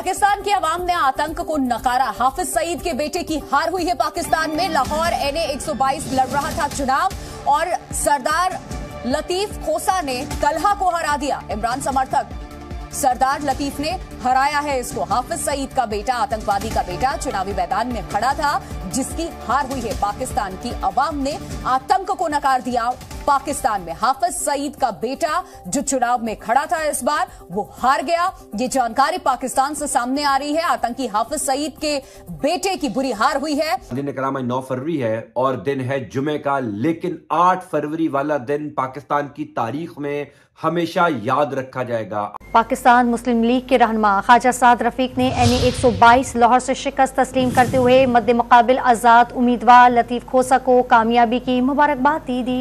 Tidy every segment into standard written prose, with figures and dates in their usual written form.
पाकिस्तान की आवाम ने आतंक को नकारा। हाफिज सईद के बेटे की हार हुई है पाकिस्तान में। लाहौर NA 122 लड़ रहा था चुनाव और सरदार लतीफ खोसा ने तलहा को हरा दिया। इमरान समर्थक सरदार लतीफ ने हराया है इसको। हाफिज सईद का बेटा, आतंकवादी का बेटा, चुनावी मैदान में खड़ा था, जिसकी हार हुई है। पाकिस्तान की आवाम ने आतंक को नकार दिया। पाकिस्तान में हाफिज सईद का बेटा जो चुनाव में खड़ा था इस बार, वो हार गया। ये जानकारी पाकिस्तान से सामने आ रही है। आतंकी हाफिज सईद के बेटे की बुरी हार हुई है। दिन करामा 9 फरवरी है और दिन है जुमे का, लेकिन 8 फरवरी वाला दिन पाकिस्तान की तारीख में हमेशा याद रखा जाएगा। पाकिस्तान मुस्लिम लीग के रहनुमा ख्वाजा साद रफीक ने NA 122 लाहौर से शिकस्त तस्लीम करते हुए मद्दे मुकाबिल आजाद उम्मीदवार लतीफ खोसा को कामयाबी की मुबारकबाद दी।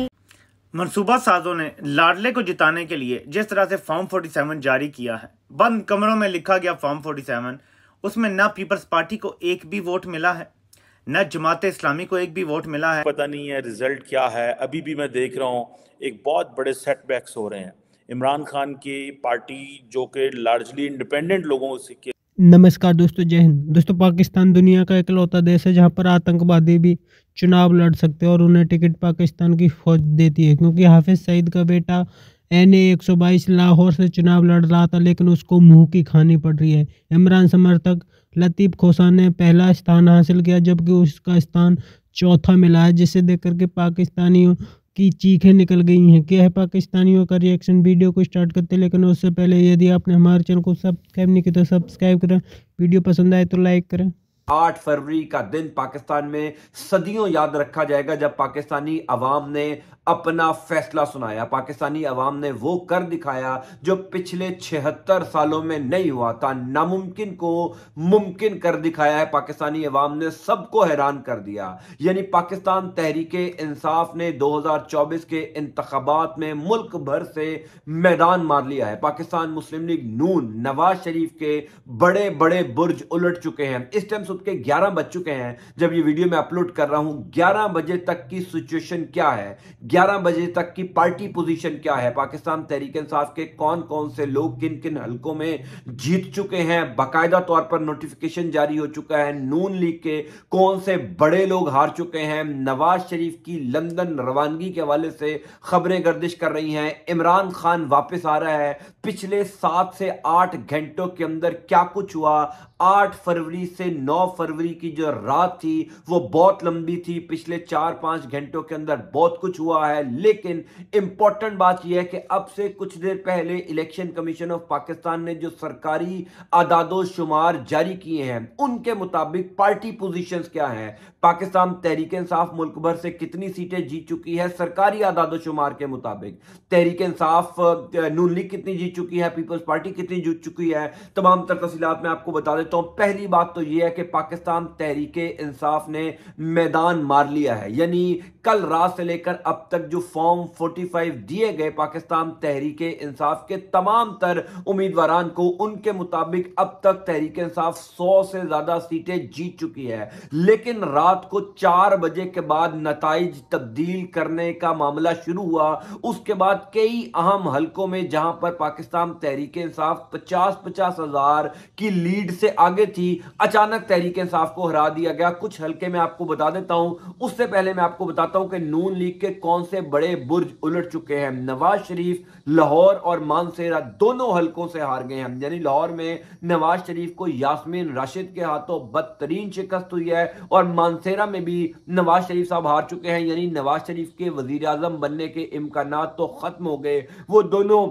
मनसूबा साजों ने लाडले को जिताने के लिए जिस तरह से फॉर्म 47 जारी किया है, बंद कमरों में लिखा गया फॉर्म 47, उसमें न पीपल्स पार्टी को एक भी वोट मिला है, न जमात इस्लामी को एक भी वोट मिला है। पता नहीं है रिजल्ट क्या है। अभी भी मैं देख रहा हूँ एक बहुत बड़े सेटबैक्स हो रहे हैं। इमरान खान की पार्टी जो कि लार्जली इंडिपेंडेंट लोगों से। नमस्कार दोस्तों, जय हिंद। दोस्तों, पाकिस्तान दुनिया का इकलौता देश है जहां पर आतंकवादी भी चुनाव लड़ सकते हैं और उन्हें टिकट पाकिस्तान की फौज देती है, क्योंकि हाफिज सईद का बेटा NA 122 लाहौर से चुनाव लड़ रहा था, लेकिन उसको मुंह की खानी पड़ रही है। इमरान समर्थक लतीफ खोसा ने पहला स्थान हासिल किया, जबकि उसका स्थान चौथा मिला है, जिसे देखकर के पाकिस्तानियों की चीखें निकल गई हैं। क्या है पाकिस्तानियों का रिएक्शन? वीडियो को स्टार्ट करते, लेकिन उससे पहले यदि आपने हमारे चैनल को सब्सक्राइब नहीं किया तो सब्सक्राइब करें, वीडियो पसंद आए तो लाइक करें। 8 फरवरी का दिन पाकिस्तान में सदियों याद रखा जाएगा, जब पाकिस्तानी अवाम ने अपना फैसला सुनाया। पाकिस्तानी अवाम ने वो कर दिखाया जो पिछले 76 सालों में नहीं हुआ था। नामुमकिन को मुमकिन कर दिखाया है। पाकिस्तानी अवाम ने सबको हैरान कर दिया। यानी पाकिस्तान तहरीके इंसाफ ने 2024 के इंतखाबात में मुल्क भर से मैदान मार लिया है। पाकिस्तान मुस्लिम लीग नून नवाज शरीफ के बड़े बड़े बुर्ज उलट चुके हैं। इस टाइम सुबह के 11 बज चुके हैं जब ये वीडियो मैं अपलोड कर रहा हूं। 11 बजे तक की सिचुएशन क्या है, 11 बजे तक की पार्टी पोजीशन क्या है, पाकिस्तान तहरीक इंसाफ के कौन कौन से लोग किन किन हलकों में जीत चुके हैं, बाकायदा तौर पर नोटिफिकेशन जारी हो चुका है। नून लीग के कौन से बड़े लोग हार चुके हैं। नवाज शरीफ की लंदन रवानगी के हवाले से खबरें गर्दिश कर रही हैं। इमरान खान वापस आ रहा है। पिछले 7 से 8 घंटों के अंदर क्या कुछ हुआ। 8 फरवरी से 9 फरवरी की जो रात थी वो बहुत लंबी थी। पिछले 4-5 घंटों के अंदर बहुत कुछ हुआ है, लेकिन इंपॉर्टेंट बात यह है कि अब से कुछ देर पहले इलेक्शन कमीशन ऑफ पाकिस्तान ने जो सरकारी आदादो शुमार जारी किए हैं, उनके मुताबिक पार्टी पोजीशंस क्या है। पाकिस्तान तहरीक इंसाफ मुल्क भर से कितनी सीटें जीत चुकी है सरकारी आदादो शुमार के मुताबिक। तहरीक इंसाफ नून लीग कितनी जीत चुकी है, पीपल्स पार्टी कितनी जीत चुकी है, तमाम तर तफसीलात मैं आपको बता देता हूं। पहली बात तो यह है कि पाकिस्तान तहरीके इंसाफ ने मैदान मार लिया है। यानी कल रात से लेकर अब तक जो फॉर्म 45 दिए गए पाकिस्तान तहरीके इंसाफ के तमाम तर उम्मीदवारान को, उनके मुताबिक अब तक तहरीके इंसाफ 100 से ज्यादा सीटें जीत चुकी है। लेकिन रात को 4 बजे के बाद नताइज तब्दील करने का मामला शुरू हुआ। उसके बाद कई अहम हलकों में जहां पर पाकिस्तान तहरीके इंसाफ 50-50 हजार की लीड से आगे थी, अचानक तहरीक इंसाफ को हरा दिया गया। कुछ हलके में आपको बता देता हूं, उससे पहले मैं आपको बताता हूं कि नून लीग के कौन से बड़े बुर्ज उलट चुके हैं। नवाज शरीफ लाहौर और मानसेरा दोनों हलकों से हार गए हैं। यानी लाहौर में नवाज शरीफ को यास्मीन राशिद के हाथों बदतरीन शिकस्त हुई है और मानसेरा में भी नवाज शरीफ साहब हार चुके हैं। यानी नवाज शरीफ के वजीर आजम बनने के इम्कानात तो खत्म हो गए, वो दोनों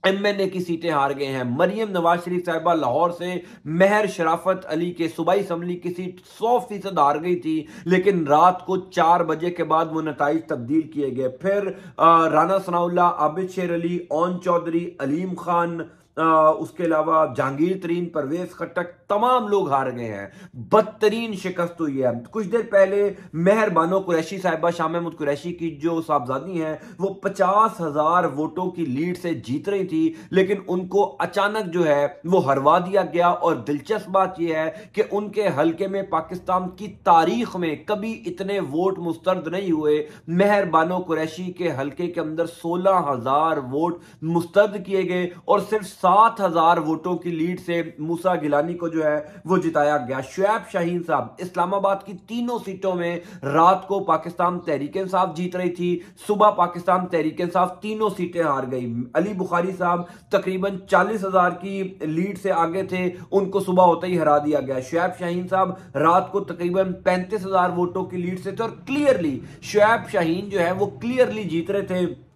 MNA की सीटें हार गए हैं। मरियम नवाज शरीफ साहिबा लाहौर से महर शराफत अली के सूबाई असम्बली की सीट 100% हार गई थी, लेकिन रात को 4 बजे के बाद वो नताइज तब्दील किए गए। फिर राना सनाउल्लाह, आबिद शेर अली, ओन चौधरी, अलीम खान, उसके अलावा जहांगीर तरीन, परवेज खट्टक, तमाम लोग हार गए हैं। बदतरीन शिकस्त हुई है। कुछ देर पहले मेहर बानो कुरैशी साहिबा, शाह महमूद कुरैशी की जो साहबजादी हैं, वो 50,000 वोटों की लीड से जीत रही थी, लेकिन उनको अचानक जो है वो हरवा दिया गया। और दिलचस्प बात यह है कि उनके हलके में पाकिस्तान की तारीख में कभी इतने वोट मुस्तरद नहीं हुए। मेहर बानो कुरैशी के हलके के अंदर 16,000 वोट मुस्तरद किए गए और सिर्फ 7,000 वोटों की लीड से मूसा गिलानी को जो है वो जिताया गया। शुएब शाहीन साहब इस्लामाबाद की तीनों सीटों में रात को पाकिस्तान तहरीक-ए-इंसाफ जीत रही थी, सुबह पाकिस्तान तहरीक-ए-इंसाफ तीनों सीटें हार गई। अली बुखारी साहब तकरीबन 40,000 की लीड से आगे थे, उनको सुबह होते ही हरा दिया गया। शुएब शाहीन साहब रात को तकरीबन 35,000 वोटों की लीड से थे और क्लियरली शुएब शाहीन जो है वो क्लियरली जीत रहे थे।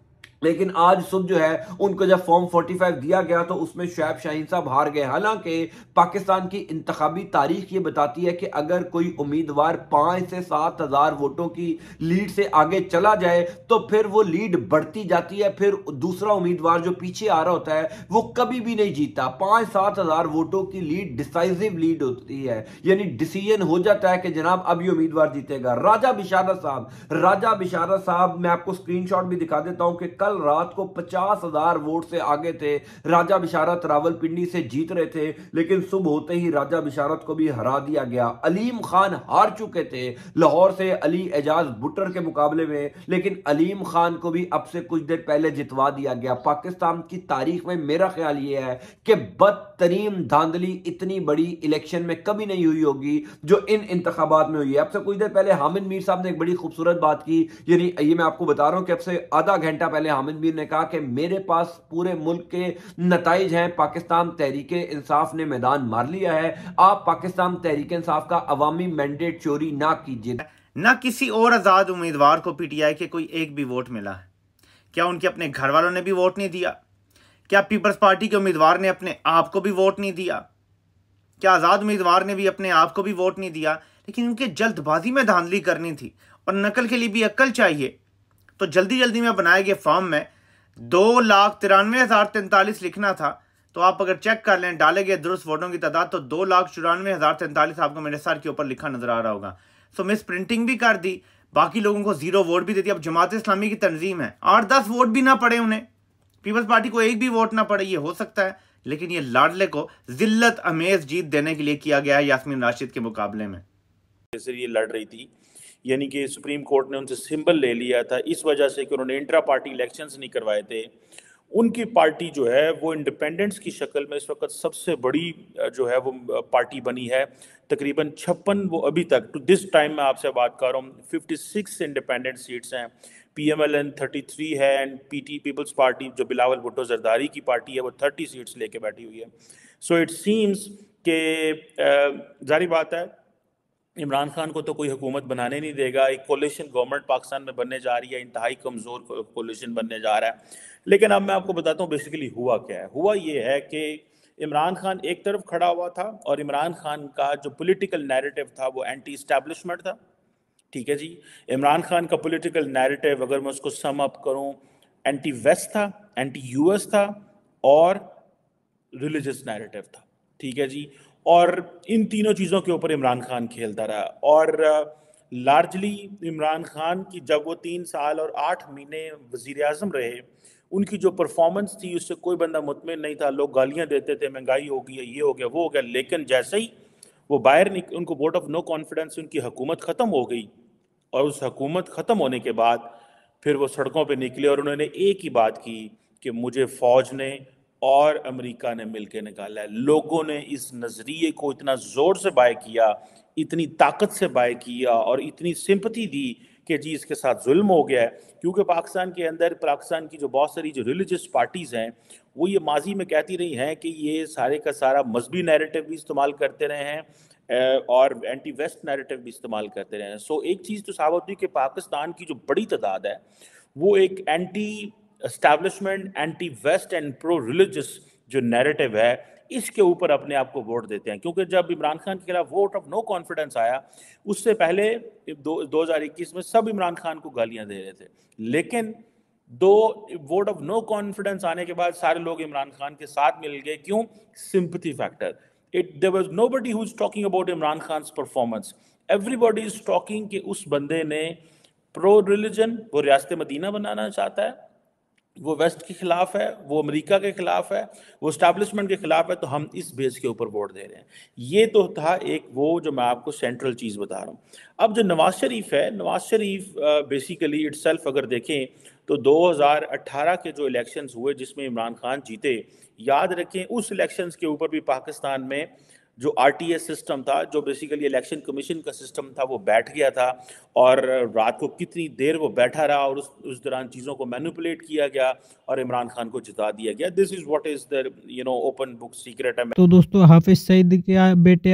लेकिन आज सुबह जो है उनको जब फॉर्म 45 दिया गया तो उसमें शुएब शाहीन साहब हार गए। हालांकि पाकिस्तान की इंतखाबी तारीख ये बताती है कि अगर कोई उम्मीदवार 5 से 7,000 वोटों की लीड से आगे चला जाए तो फिर वो लीड बढ़ती जाती है, फिर दूसरा उम्मीदवार जो पीछे आ रहा होता है वो कभी भी नहीं जीतता। 5-7,000 वोटों की लीड डिसाइसिव लीड होती है, यानी डिसीजन हो जाता है कि जनाब अब ये उम्मीदवार जीतेगा। राजा बिशारत साहब मैं आपको स्क्रीनशॉट भी दिखा देता हूं कि कल रात को 50,000 वोट से आगे थे। राजा बिशारत रावलपिंडी से जीत रहे थे, लेकिन सुबह होते ही राजा बिशारत को भी हरा दिया गया। अलीम खान हार चुके थे लाहौर से अली एजाज भुट्टर के मुकाबले में, लेकिन अलीम खान को भी अब से कुछ देर पहले जितवा दिया गया। पाकिस्तान की तारीख में मेरा ख्याल यह है कि बदतरीन धांधली इतनी बड़ी इलेक्शन में कभी नहीं हुई होगी जो इन इंतखाबात में हुई है। अब से कुछ देर पहले हामिद मीर साहब ने एक बड़ी खूबसूरत बात की, यानी ये मैं आपको बता रहा हूं कि अब से आधा घंटा पहले हामिद मीर ने कहा कि मेरे पास पूरे मुल्क के नताइज हैं, पाकिस्तान तहरीके इंसाफ ने मैदान मार लिया है, आप पाकिस्तान तहरीके इंसाफ का अवामी मैंडेट चोरी ना कीजिए। ना किसी और आजाद उम्मीदवार को पीटीआई के कोई एक भी वोट मिला है। क्या उनके अपने घर वालों ने भी वोट नहीं दिया? क्या पीपल्स पार्टी के उम्मीदवार ने अपने आप को भी वोट नहीं दिया? क्या आजाद उम्मीदवार ने भी अपने आप को भी वोट नहीं दिया? लेकिन उनके जल्दबाजी में धांधली करनी थी और नकल के लिए भी अक्ल चाहिए, तो जल्दी जल्दी में बनाए गए फॉर्म में 2,93,043 लिखना था। तो आप अगर चेक कर लें डाले गए दुरुस्त वोटों की तादाद तो 2,94,043 आपको मेरे सर के ऊपर लिखा नजर आ रहा होगा। सो मिस प्रिंटिंग भी कर दी, बाकी लोगों को 0 वोट भी दे दिया। अब जमात इस्लामी की तंजीम है, 8-10 वोट भी ना पड़े उन्हें, पीपल्स पार्टी को एक भी वोट ना पड़े, ये हो सकता है। लेकिन ये लाडले को जिल्लत अमेज जीत देने के लिए किया गया है यास्मीन राशिद के मुकाबले में। जैसे ये लड़ रही थी, यानी कि सुप्रीम कोर्ट ने उनसे सिंबल ले लिया था इस वजह से कि उन्होंने इंट्रा पार्टी इलेक्शंस नहीं करवाए थे। उनकी पार्टी जो है वो इंडिपेंडेंट्स की शक्ल में इस वक्त सबसे बड़ी जो है वो पार्टी बनी है। तकरीबन 56 वो अभी तक टू दिस टाइम मैं आपसे बात कर रहा हूँ 56 इंडिपेंडेंट सीट्स हैं। PMLN 33 है एंड PT पीपल्स पार्टी जो बिलावल भुट्टो जरदारी की पार्टी है वो 30 सीट्स लेके बैठी हुई है। सो इट सीम्स के जारी बात है इमरान खान को तो कोई हुकूमत बनाने नहीं देगा। एक कोलिशन गवर्नमेंट पाकिस्तान में बनने जा रही है, इंतहाई कमज़ोर कोलिशन बनने जा रहा है। लेकिन अब मैं आपको बताता हूँ बेसिकली हुआ क्या है। हुआ ये है कि इमरान खान एक तरफ खड़ा हुआ था और इमरान खान का जो पॉलिटिकल नैरेटिव था वो एंटी इस्टेब्लिशमेंट था। ठीक है जी, इमरान खान का पॉलिटिकल नैरेटिव अगर मैं उसको सम अप करूँ, एंटी वेस्ट था, एंटी US था और रिलीजियस नैरेटिव था। ठीक है जी, और इन तीनों चीज़ों के ऊपर इमरान खान खेलता रहा। और लार्जली इमरान खान की जब वो 3 साल और 8 महीने वज़ीर आज़म रहे, उनकी जो परफॉर्मेंस थी उससे कोई बंदा मुतमिन नहीं था। लोग गालियां देते थे, महंगाई हो गई है, ये हो गया, वो हो गया। लेकिन जैसे ही वो बाहर उनको वोट ऑफ नो कॉन्फिडेंस, उनकी हुकूमत ख़त्म हो गई और उस हुकूमत ख़त्म होने के बाद फिर वो सड़कों पे निकले और उन्होंने एक ही बात की कि मुझे फ़ौज ने और अमेरिका ने मिलकर निकाला है। लोगों ने इस नज़रिए को इतना ज़ोर से बाय किया, इतनी ताकत से बाय किया और इतनी सिंपथी दी कि जी इसके साथ जुल्म हो गया है। क्योंकि पाकिस्तान के अंदर पाकिस्तान की जो बहुत सारी जो रिलीजियस पार्टीज़ हैं वो ये माजी में कहती रही हैं कि ये सारे का सारा मजहबी नैरेटिव भी इस्तेमाल करते रहे हैं और एंटी वेस्ट नैरेटिव भी इस्तेमाल करते रहे हैं। सो एक चीज़ तो साबित हुई कि पाकिस्तान की जो बड़ी तादाद है वो एक anti establishment, anti west and pro religious जो नैरेटिव है इसके ऊपर अपने आप को वोट देते हैं। क्योंकि जब इमरान खान के खिलाफ वोट ऑफ नो कॉन्फिडेंस आया उससे पहले 2021 में सब इमरान खान को गालियां दे रहे थे, लेकिन वोट ऑफ नो कॉन्फिडेंस आने के बाद सारे लोग इमरान खान के साथ मिल गए। क्यों? Sympathy factor. There was nobody who is talking about Imran Khan's performance, everybody is talking कि उस बंदे ने प्रो रिलीजन, वो रियासत मदीना बनाना चाहता है, वो वेस्ट के खिलाफ है, वो अमेरिका के खिलाफ है, वो स्टैब्लिशमेंट के खिलाफ है, तो हम इस बेस के ऊपर वोट दे रहे हैं। ये तो था एक वो जो मैं आपको सेंट्रल चीज़ बता रहा हूँ। अब जो नवाज शरीफ है, नवाज शरीफ बेसिकली इटसेल्फ अगर देखें तो 2018 के जो इलेक्शंस हुए जिसमें इमरान खान जीते, याद रखें उस इलेक्शंस के ऊपर भी पाकिस्तान में जो आरटीएस सिस्टम था, जो बेसिकली इलेक्शन कमीशन का सिस्टम था, वो बैठ गया था। और रात को कितनी देर वो बैठा रहा और उस दौरान चीज़ों को मैनिपुलेट किया गया और इमरान खान को जिता दिया गया। This is what is the open book secret है। तो दोस्तों हाफिज सईद के बेटे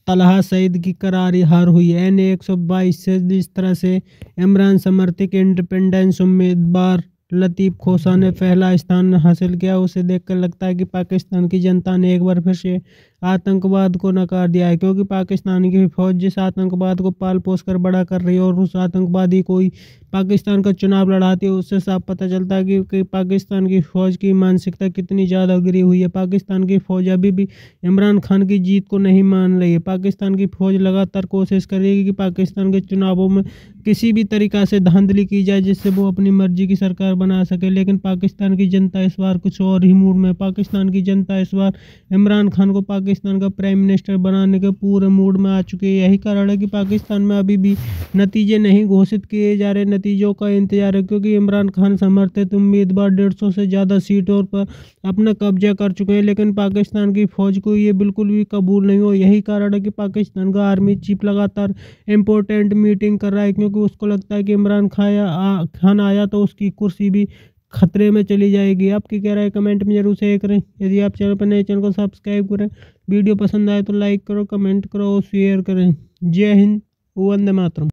तलहा सईद की करारी हार हुई है। NA 122 से जिस तरह से इमरान समर्थित इंडिपेंडेंस उम्मीदवार लतीफ़ खोसा ने पहला स्थान हासिल किया, उसे देखकर लगता है कि पाकिस्तान की जनता ने एक बार फिर से आतंकवाद को नकार दिया है, क्योंकि पाकिस्तान की फौज जिस आतंकवाद को पाल पोस कर बड़ा कर रही है और उस आतंकवादी कोई पाकिस्तान का चुनाव लड़ाती है, उससे साफ पता चलता है कि पाकिस्तान की फौज की मानसिकता कितनी ज़्यादा गिरी हुई है। पाकिस्तान की फौज अभी भी इमरान खान की जीत को नहीं मान रही है। पाकिस्तान की फौज लगातार कोशिश करेगी कि पाकिस्तान के चुनावों में किसी भी तरीक़ा से धांधली की जाए जिससे वो अपनी मर्जी की सरकार बना सके, लेकिन पाकिस्तान की जनता इस बार कुछ और ही मूड में। पाकिस्तान की जनता इस बार इमरान खान को पाकिस्तान का प्राइम मिनिस्टर बनाने के पूरे मूड में आ चुकी है। यही कारण है कि पाकिस्तान में अभी भी नतीजे नहीं घोषित किए जा रहे, नतीजों का इंतजार है, क्योंकि इमरान खान समर्थित उम्मीदवार 150 से ज़्यादा सीटों पर अपना कब्जा कर चुके हैं, लेकिन पाकिस्तान की फौज को ये बिल्कुल भी कबूल नहीं हो। यही कारण है कि पाकिस्तान का आर्मी चीफ लगातार इम्पोर्टेंट मीटिंग कर रहा है, क्योंकि उसको लगता है कि इमरान खान आया तो उसकी कुर्सी भी खतरे में चली जाएगी। आपकी क्या राय है कमेंट में जरूर शेयर करें। यदि आप चैनल पर नए, चैनल को सब्सक्राइब करें। वीडियो पसंद आए तो लाइक करो, कमेंट करो और शेयर करें। जय हिंद, वंदे मातरम।